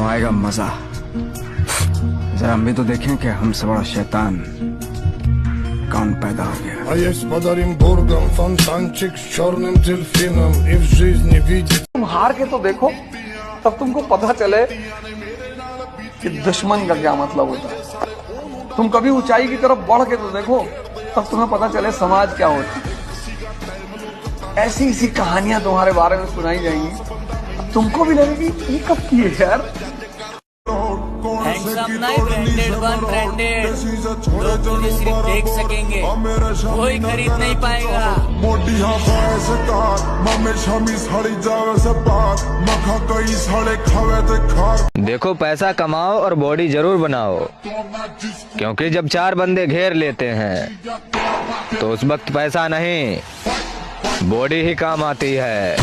आएगा मजा। जरा हम भी तो देखें कि हमसे बड़ा शैतान कौन पैदा हो गया। तुम हार के तो देखो, तब तुमको पता चले कि दुश्मन का क्या मतलब होता है। तुम कभी ऊंचाई की तरफ बढ़ के तो देखो, तब तुम्हें पता चले समाज क्या होता है। ऐसी ऐसी कहानियां तुम्हारे बारे में सुनाई जाएंगी, तुमको भी लगेगी ये कब की है यार। लोग तुझे सिर्फ देख सकेंगे, कोई खरीद नहीं पाएगा। देखो, पैसा कमाओ और बॉडी जरूर बनाओ, क्योंकि जब 4 बंदे घेर लेते हैं तो उस वक्त पैसा नहीं, बॉडी ही काम आती है।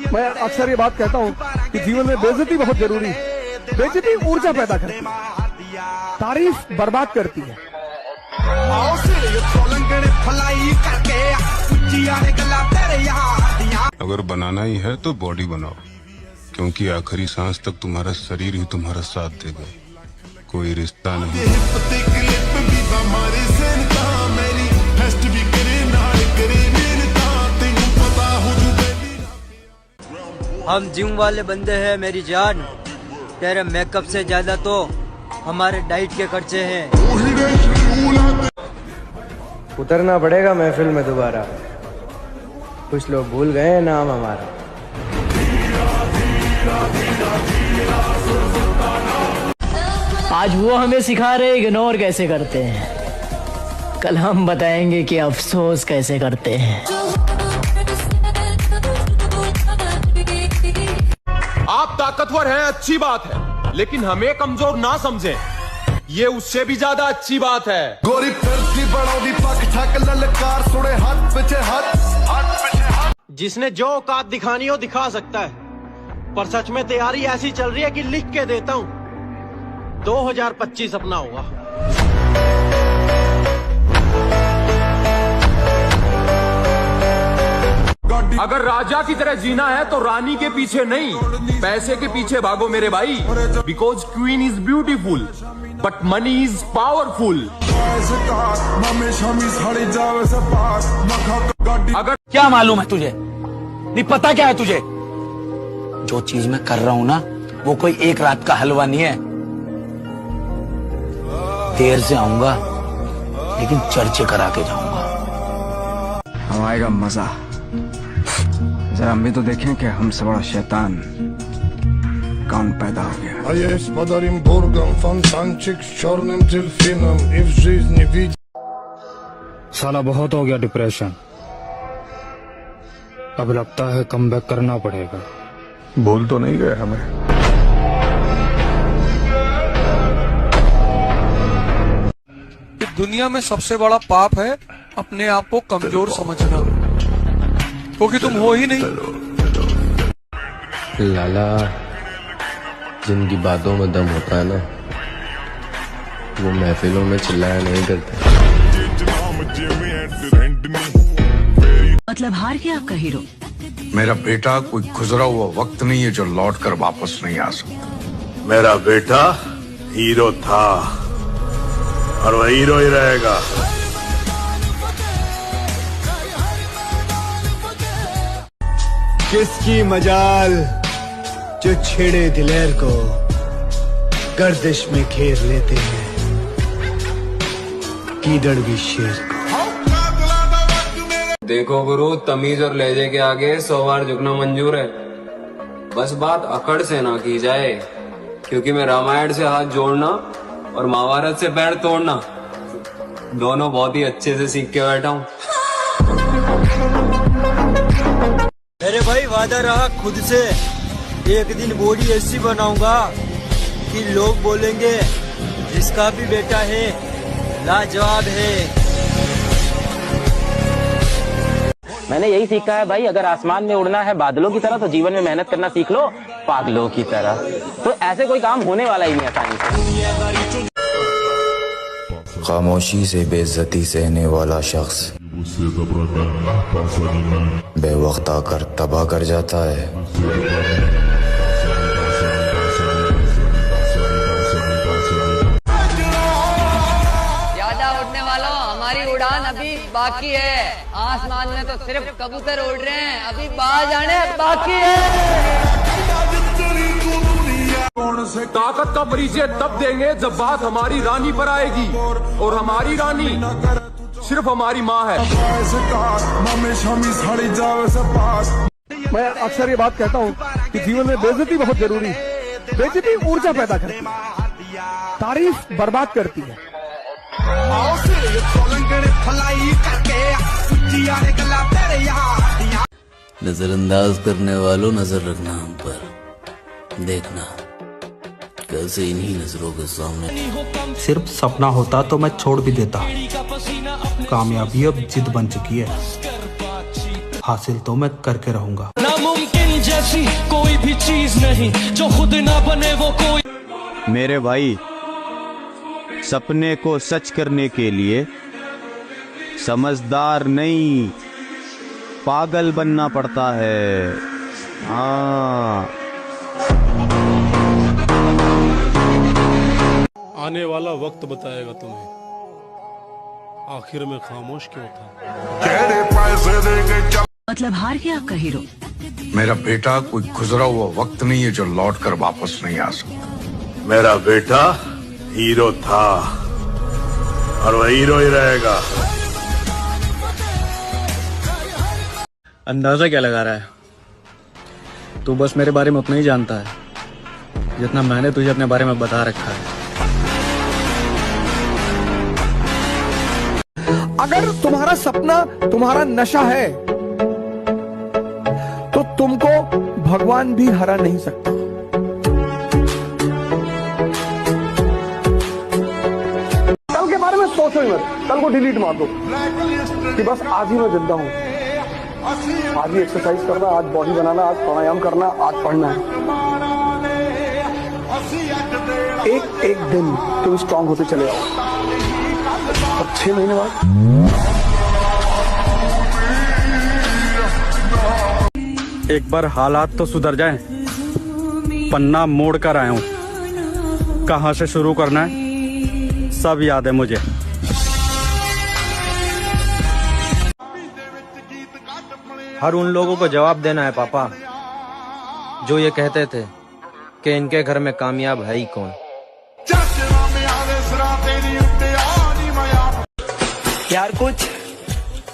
मैं अक्सर ये बात कहता हूँ कि जीवन में बेइज्जती बहुत जरूरी है। बेइज्जती ऊर्जा पैदा करती है, तारीफ बर्बाद करती है। अगर बनाना ही है तो बॉडी बनाओ, क्योंकि आखिरी सांस तक तुम्हारा शरीर ही तुम्हारा साथ देगा, कोई रिश्ता नहीं। हम जिम वाले बंदे हैं मेरी जान, तेरे मेकअप से ज्यादा तो हमारे डाइट के खर्चे हैं। उतरना पड़ेगा महफिल में दोबारा, कुछ लोग भूल गए नाम हमारा। आज वो हमें सिखा रहे इग्नोर कैसे करते हैं, कल हम बताएंगे कि अफसोस कैसे करते हैं। आप ताकतवर हैं, अच्छी बात है, लेकिन हमें कमजोर ना समझें, ये उससे भी ज्यादा अच्छी बात है। गोरी फिरती बड़ोदी पक ठक ललकार सुने हाथ पीछे हाथ। जिसने जो औकात दिखानी हो दिखा सकता है, पर सच में तैयारी ऐसी चल रही है कि लिख के देता हूँ 2025 अपना होगा। अगर राजा की तरह जीना है तो रानी के पीछे नहीं, पैसे के पीछे भागो मेरे भाई। Because queen is beautiful but money is powerful. अगर क्या मालूम है तुझे, नहीं पता क्या है तुझे? जो चीज मैं कर रहा हूं ना, वो कोई एक रात का हलवा नहीं है। देर से आऊंगा लेकिन चर्चे करा के जाऊंगा। अब आएगा मजा। जरा हम भी तो देखें कि हमसे बड़ा शैतान कौन पैदा हो गया। साला बहुत हो गया डिप्रेशन, अब लगता है कमबैक करना पड़ेगा। भूल तो नहीं गए हमें? दुनिया में सबसे बड़ा पाप है अपने आप को कमजोर समझना, क्योंकि तुम हो ही नहीं। लाला, जिनकी बातों में दम होता है ना, वो महफिलों में चिल्लाया नहीं करते। मतलब हार गया आपका हीरो? मेरा बेटा कोई गुजरा हुआ वक्त नहीं है जो लौट कर वापस नहीं आ सकता। मेरा बेटा हीरो था और वह हीरो ही रहेगा। किसकी मजाल जो छेड़े दिलेर को गर्दिश में घेर लेते हैं, कीदड़ भी शेर को। देखो गुरु, तमीज और लहजे के आगे 100 बार झुकना मंजूर है, बस बात अकड़ से ना की जाए, क्योंकि मैं रामायण से हाथ जोड़ना और महाभारत से पैर तोड़ना दोनों बहुत ही अच्छे से सीख के बैठा हूँ। मेरे भाई वादा रहा खुद से, एक दिन बॉडी ऐसी बनाऊंगा कि लोग बोलेंगे जिसका भी बेटा है लाजवाब है। मैंने यही सीखा है भाई, अगर आसमान में उड़ना है बादलों की तरह तो जीवन में मेहनत करना सीख लो पागलों की तरह। तो ऐसे कोई काम होने वाला ही नहीं आसानी से। खामोशी से बेइज्जती सहने वाला शख्स बेवक्त आकर तबाह कर जाता है। ज्यादा उड़ने वालों, हमारी उड़ान अभी बाकी है। आसमान में तो सिर्फ कबूतर उड़ रहे हैं, अभी बाहर जाने बाकी है। ताकत का परिचय तब देंगे जब बात हमारी रानी पर आएगी, और हमारी रानी सिर्फ हमारी माँ है। मैं अक्सर ये बात कहता हूँ कि जीवन में बेइज्जती बहुत जरूरी है। बेइज्जती ऊर्जा पैदा करती है, तारीफ बर्बाद करती है। नजरअंदाज करने वालों, नजर रखना हम पर, देखना कैसे इन्हीं नजरों के सामने। सिर्फ सपना होता तो मैं छोड़ भी देता। कामयाबी अब जिद बन चुकी है, हासिल तो मैं करके रहूंगा। नामुमकिन जैसी कोई भी चीज नहीं, जो खुद ना बने वो कोई। मेरे भाई, सपने को सच करने के लिए समझदार नहीं, पागल बनना पड़ता है। हाँ, आने वाला वक्त बताएगा तुम्हें आखिर में खामोश क्यों था। मतलब हार गया आपका हीरो? मेरा बेटा कोई गुजरा हुआ वक्त नहीं है जो लौट कर वापस नहीं आ सकता। मेरा बेटा हीरो था और वह हीरो ही रहेगा। अंदाजा क्या लगा रहा है? तू बस मेरे बारे में उतना ही जानता है जितना मैंने तुझे अपने बारे में बता रखा है। अगर तुम्हारा सपना तुम्हारा नशा है तो तुमको भगवान भी हरा नहीं सकता। कल के बारे में सोचो ही मत, कल को डिलीट मार दो कि बस आज ही मैं जिंदा हूं। आज ही एक्सरसाइज करना, आज बॉडी बनाना, आज प्राणायाम करना, आज पढ़ना है। एक एक दिन तुम स्ट्रांग होते चले आओ, और 6 महीने बाद एक बार हालात तो सुधर जाएं, पन्ना मोड़ कर आया हूं। कहां से शुरू करना है सब याद है मुझे। हर उन लोगों को जवाब देना है पापा जो ये कहते थे कि इनके घर में कामयाब है ही कौन। यार कुछ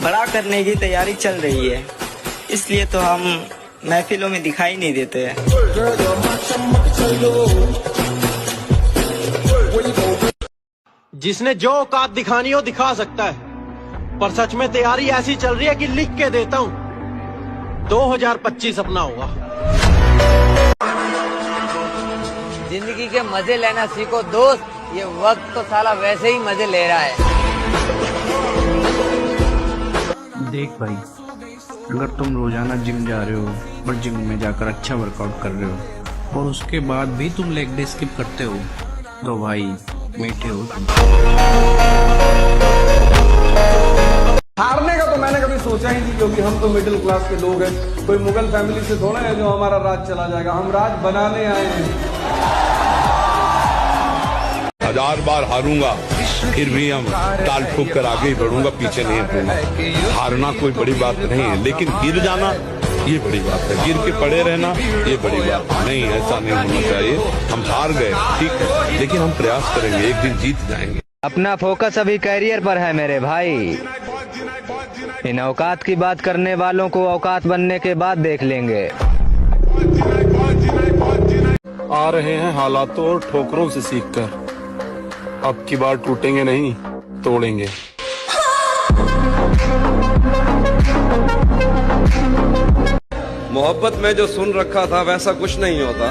बड़ा करने की तैयारी चल रही है, इसलिए तो हम महफिलों में दिखाई नहीं देते हैं। जिसने जो औकात दिखानी हो दिखा सकता है, पर सच में तैयारी ऐसी चल रही है कि लिख के देता हूँ 2025 अपना होगा। जिंदगी के मजे लेना सीखो दोस्त, ये वक्त तो साला वैसे ही मजे ले रहा है। देख भाई, अगर तुम रोजाना जिम जा रहे हो और जिम में जाकर अच्छा वर्कआउट कर रहे हो और उसके बाद भी तुम लेग डे स्किप करते हो तो भाई मीठे हो तुम। हारने का तो मैंने कभी सोचा ही नहीं, क्योंकि हम तो मिडिल क्लास के लोग हैं। कोई मुगल फैमिली से थोड़ा है जो हमारा राज चला जाएगा। हम राज बनाने आए हैं। 1000 बार हारूंगा फिर भी हम ताल ठोक कर आगे ही बढ़ूंगा, पीछे नहीं हटूंगा। हारना कोई बड़ी बात नहीं है, लेकिन गिर जाना ये बड़ी बात है। गिर के पड़े रहना ये बड़ी बात नहीं, ऐसा नहीं होना चाहिए। हम हार गए ठीक है, लेकिन हम प्रयास करेंगे, एक दिन जीत जाएंगे। अपना फोकस अभी कैरियर पर है मेरे भाई। इन औकात की बात करने वालों को औकात बनने के बाद देख लेंगे। आ रहे हैं हालातों और ठोकरों से सीखकर, अब की बार टूटेंगे नहीं तोड़ेंगे। मोहब्बत में जो सुन रखा था वैसा कुछ नहीं होता,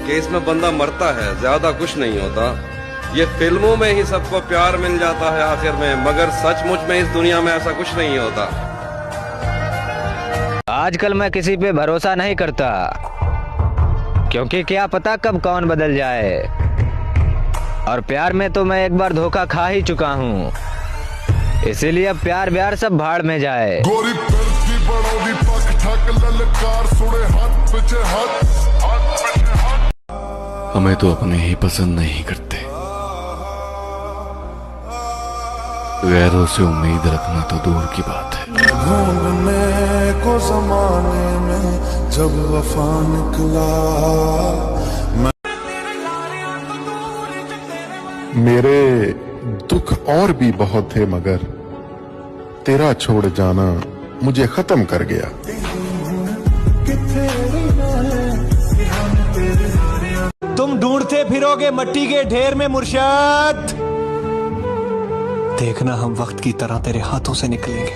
कि इसमें बंदा मरता है, ज्यादा कुछ नहीं होता। ये फिल्मों में ही सबको प्यार मिल जाता है आखिर में, मगर सचमुच में इस दुनिया में ऐसा कुछ नहीं होता। आजकल मैं किसी पे भरोसा नहीं करता, क्योंकि क्या पता कब कौन बदल जाए। और प्यार में तो मैं एक बार धोखा खा ही चुका हूँ। इसीलिए अब प्यार व्यार सब भाड़ में जाए। गोरी फिरती बड़ोदी पक ठक ललकार सुने हाथ पीछे हाथ। हमें तो अपने ही पसंद नहीं करते, गैरों से उम्मीद रखना तो दूर की बात है। ढूंढने को जमाने में जब वफा निकला, मेरे दुख और भी बहुत थे मगर तेरा छोड़ जाना मुझे खत्म कर गया। तुम ढूंढते फिरोगे मट्टी के ढेर में मुर्शद, देखना हम वक्त की तरह तेरे हाथों से निकलेंगे।